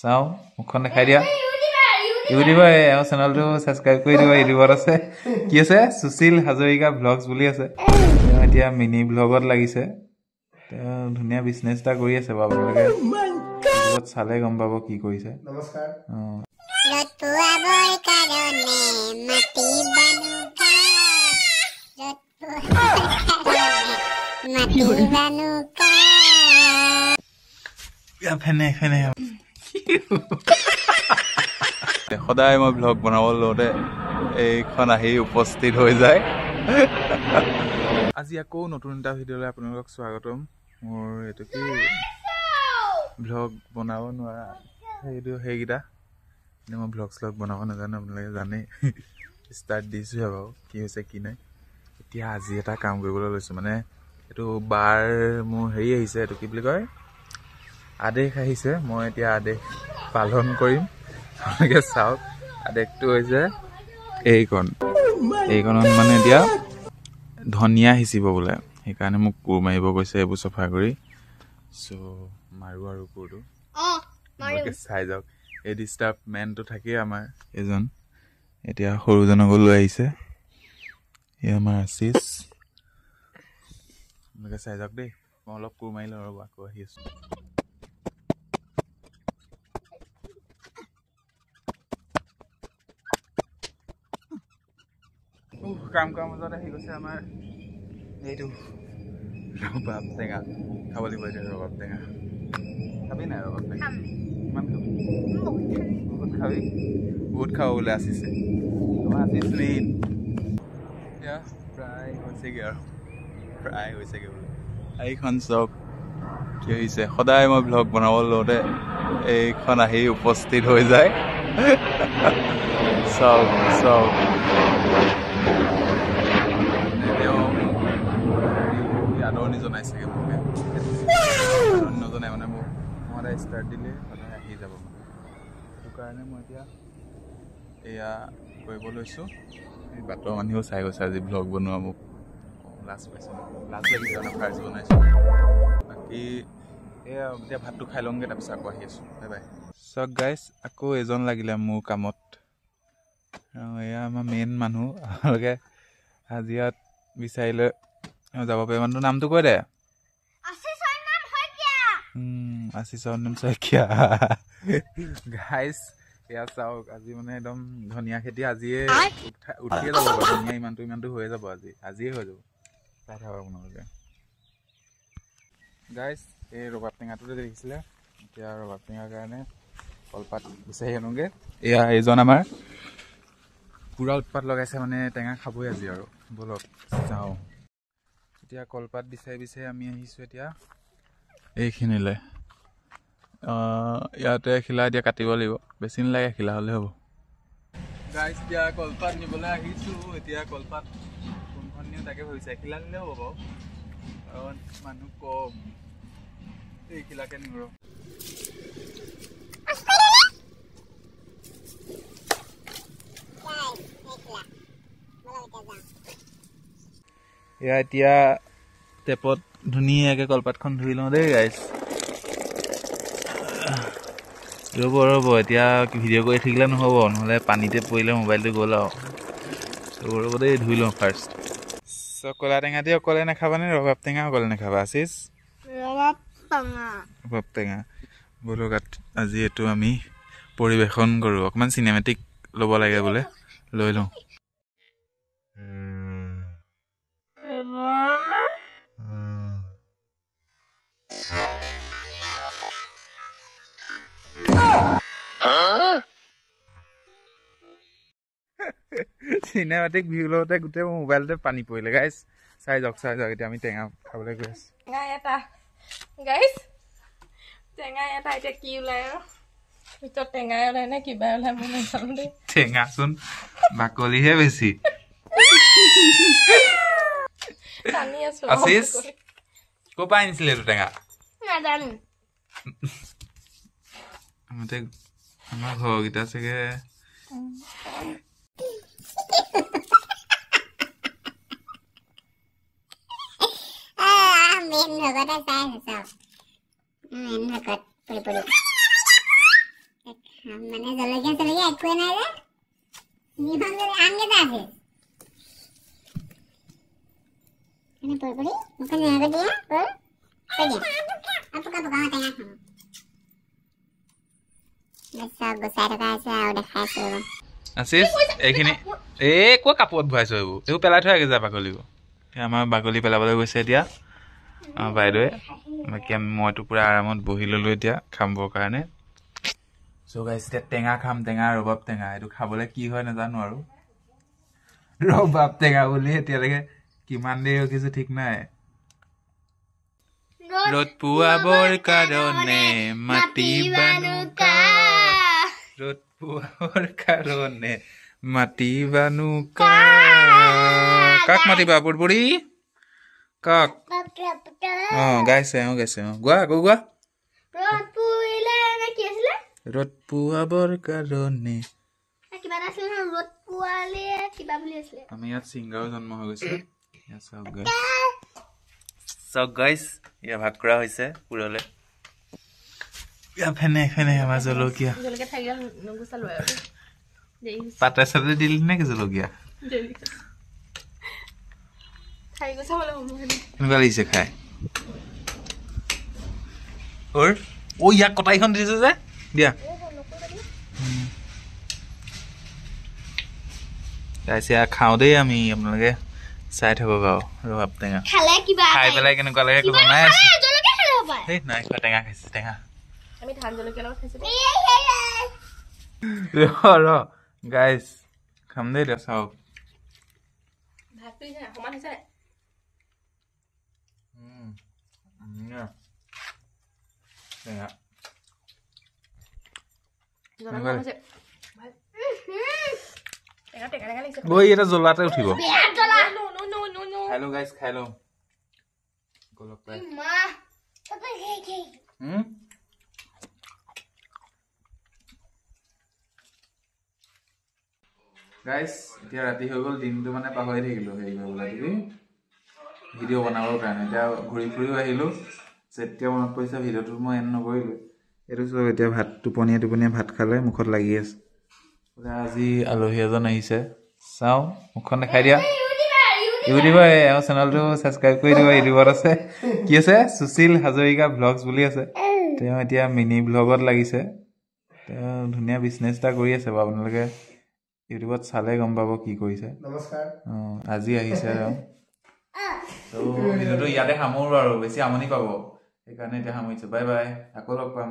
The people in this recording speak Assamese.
চাওঁ মুখখন দেখাই দিয়া ইউটিউবৰ এওঁ চেনেলটো ছাবস্ক্ৰাইব কৰি দিবা ইউটিউবত আছে কি আছে সুশীল হাজৰিকা ব্লগছ বুলি আছে তেওঁ এতিয়া মিনি ব্লগত লাগিছে তেওঁ ধুনীয়া বিজনেছ এটা কৰি আছে বাৰু আপোনালোকে ইউটিউবত চালে গম পাব কি কৰিছে নমস্কাৰ সদায় মই ব্লগ বনাব লওঁতে এইখন আহি উপস্থিত হৈ যায় আজি আকৌ নতুন এটা ভিডিঅ'লৈ আপোনালোকক স্বাগতম মোৰ এইটো কি ব্লগ বনাব নোৱাৰা সেইকেইটা মই ব্লগ শ্লগ বনাব নাজানো আপোনালোকে জানেই ষ্টাৰ্ট দিছোঁহে বাৰু কি হৈছে কি নাই এতিয়া আজি এটা কাম কৰিবলৈ লৈছোঁ মানে এইটো বাৰ মোৰ হেৰি আহিছে এইটো কি বুলি কয় আদেশ আহিছে মই এতিয়া আদেশ পালন কৰিম আপোনালোকে চাওক আদেশটো হৈছে এইকণত মানে এতিয়া ধনিয়া সিঁচিব বোলে সেইকাৰণে মোক কোৰ মাৰিব কৈছে এইবোৰ চফা কৰি চ' মাৰোঁ আৰু কোৰটো চাই যাওক এই ডিষ্টাৰ্বমেণ্টটো থাকেই আমাৰ এজন এতিয়া সৰুজনকো লৈ আহিছে এই আমাৰ আশিষ আপোনালোকে চাই যাওক দেই মই অলপ কোৰ মাৰি লওঁ ৰ'ব আকৌ আহি আছোঁ কাম মাজত আহি গৈছে আমাৰ এইটো ৰবাব টেঙা খাব লাগিব এতিয়া ৰবাব টেঙা খাবি নাই ৰবাব টেঙা কিমান খাবি বহুত খাবি বহুত খাব বোলে আছিছে তোমাৰ আছিছ মেইন এতিয়া প্ৰায় হৈছেগৈ বোলে এইখন চক কি হৈছে সদায় মই ব্লগ বনাব লওঁতে এইখন আহি উপস্থিত হৈ যায় চাওক আদৰণি জনাইছেগৈ মোকে আদৰণি নজনাই মানে মোক সদায় ষ্টাৰ্ট দিলে সদায় আহি যাব মানে সেইটো কাৰণে মই এতিয়া এয়া কৰিব লৈছোঁ এই বাটৰ মানুহেও চাই গৈছে আজি ব্লগ বনোৱা মোক লাজ পাইছোঁ লাজ লাগিছে মানে ফাৰ্ষ্ট বনাইছোঁ বাকী এয়া এতিয়া ভাতটো খাই লওঁগৈ তাৰপিছত আকৌ আহি আছোঁ বাই বাই চক গাইজ আকৌ এজন লাগিলে মোৰ কামত এয়া আমাৰ মেইন মানুহ আপোনালোকে হাজিৰাত বিচাৰিলে যাব পাৰিব মানুহটোৰ নামটো কৈ দে আশিষৰ নাম শইকীয়া গাইজ এয়া চাওক আজি মানে একদম ধনিয়া খেতি আজিয়ে উঠিয়ে যাব বাৰু ধনিয়া ইমানটো হৈয়ে যাব আজিয়ে হৈ যাব চাই থাকক আপোনালোকে গাইজ এই ৰবাব টেঙাটোতে দেখিছিলে এতিয়া ৰবাব টেঙাৰ কাৰণে কলপাত বিচাৰি আনোগৈ এয়া এইজন আমাৰ পূৰা উৎপাত লগাইছে মানে টেঙা খাবই আজি আৰু বলক যাওঁ এতিয়া কলপাত বিচাৰি আমি আহিছোঁ এতিয়া এইখিনিলৈ ইয়াতে শিলা এতিয়া কাটিব লাগিব বেছি নালাগে শিলা হ'লে হ'ব গাইজ এতিয়া কলপাত নিবলৈ আহিছোঁ এতিয়া কলপাত কোনখন নিওঁ তাকে ভাবিছে শিলা নিলে হ'ব বাৰু কাৰণ মানুহ কম এই শিলাকে নিওঁ ৰ এয়া এতিয়া টেপত ধুনীয়াকৈ কলপাতখন ধুই লওঁ দেই গাইজ ৰ'ব এতিয়া ভিডিঅ' কৰি থাকিলে নহ'ব নহ'লে পানীতে পৰিলে মোবাইলটো গ'ল আৰু ৰ'ব দেই ধুই লওঁ ফাৰ্ষ্ট চ' কলা টেঙা দি অকলে নাখাবানে ৰবাব টেঙা অকলে নাখাবা আছিছ ৰবাব টেঙা বলক আজি এইটো আমি পৰিৱেশন কৰোঁ অকণমান চিনেমেটিক ল'ব লাগে বোলে লৈ লওঁ চিনেমাটিক ভিউ লওঁতে গোটেই মোবাইলতে পানী পৰিলে গাইজ চাই যাওক এতিয়া আমি টেঙা খাবলৈ গৈ আছোঁ টেঙা এটা এতিয়া কি ওলাই আৰু ভিতৰত টেঙাই ওলাই নে কিবা ওলাই মই নাজানো দেই টেঙাচোন বাকলিহে বেছি টানি আছো আছিছ ক'ৰ পৰা আনিছিলে এইটো টেঙা নাজানো আমাৰ ঘৰকেইটা চাগে মেইন ভগতে চাই আছো মেইন ভগত মানে জলকীয়া চলকীয়া একোৱে নাই যে নিমখ আনকেইটা আছে এনে পৰি মুখে নেৰাকে দিয়া কৈ দিয়া পকা পকা টেঙা খাওঁ চব গুচাই থকা আছে আৰু দেখাই আছো ৰ'ব আছিছ এইখিনি ক'ত কাপোৰত ভৰাইছ এইবোৰ পেলাই থৈ আগে যা বাকলিবোৰ আমাৰ বাকলি পেলাবলৈ গৈছে এতিয়া আমাৰ বাইদেৱে বাকী মইতো পূৰা আৰামত বহি ল'লোঁ এতিয়া খাবৰ কাৰণে চ' গাইছ এতিয়া টেঙা খাম টেঙা ৰবাব টেঙা এইটো খাবলৈ কি হয় নাজানো আৰু ৰবাব টেঙা বুলি এতিয়ালৈকে কিমান দেৰি ৰখিছোঁ ঠিক নাই ৰ'দ পোৱাবৰ কাৰণে মাতিবানো ৰ'দ পোৱাবৰ কাৰণে মাতিবানো কাক মাতিবা বুঢ়ী কাক গাইছে গোৱা আকৌ গোৱা ৰ'দ পোৱাবৰ কাৰণে আমি ইয়াত ছিংগাৰো জন্ম হৈ গৈছে চাওক গাইছ ইয়াত ভাত কৰা হৈছে পুৰলে ফেনে ফেনে আমাৰ জলকীয়া পাতে চাতে দিলি নেকি জলকীয়া কেনেকুৱা লাগিছে খাই ইয়াক কটাৰীখন দিছে যে দিয়া তাৰপিছত খাওঁ দেই আমি আপোনালোকে চাই থাকক আৰু ৰবাব টেঙা খাই পেলাই কেনেকুৱা লাগে বনাই আছো নাই খোৱা টেঙা খাইছে টেঙা ৰ গাইছ খাম দেই এতিয়া চাওক এটা জ্বলাতে উঠিব খাই লওঁ গাইছ খাই লওঁ গাইছ এতিয়া ৰাতি হৈ গ'ল দিনটো মানে পাহৰি থাকিলোঁ হেৰি কৰিবলৈ ভিডিঅ' বনাবৰ কাৰণে এতিয়া ঘূৰি ফুৰিও আহিলোঁ যেতিয়া মনত পৰিছে ভিডিঅ'টো মই এণ্ড নকৰিলোঁ এইটো চব এতিয়া ভাত টোপনিয়াই ভাত খালে মুখত লাগি আছে আজি আলহী এজন আহিছে চাওঁ মুখখন দেখাই দিয়া ইউটিউবৰ এওঁ চেনেলটো ছাবস্ক্ৰাইব কৰি দিব ইউটিউবত আছে কি আছে সুশীল হাজৰিকা ভ্লগছ বুলি আছে তেওঁ এতিয়া মিনি ভ্লগত লাগিছে তেওঁ ধুনীয়া বিজনেছ এটা কৰি আছে বাৰু আপোনালোকে ইউটিউবত চালে গম পাব কি কৰিছে আজি আহিছে তেওঁ ভিডিঅ'টো ইয়াতে সামৰোঁ আৰু বেছি আমনি পাব সেইকাৰণে এতিয়া সামৰিছোঁ বাই বাই আকৌ লগ পাম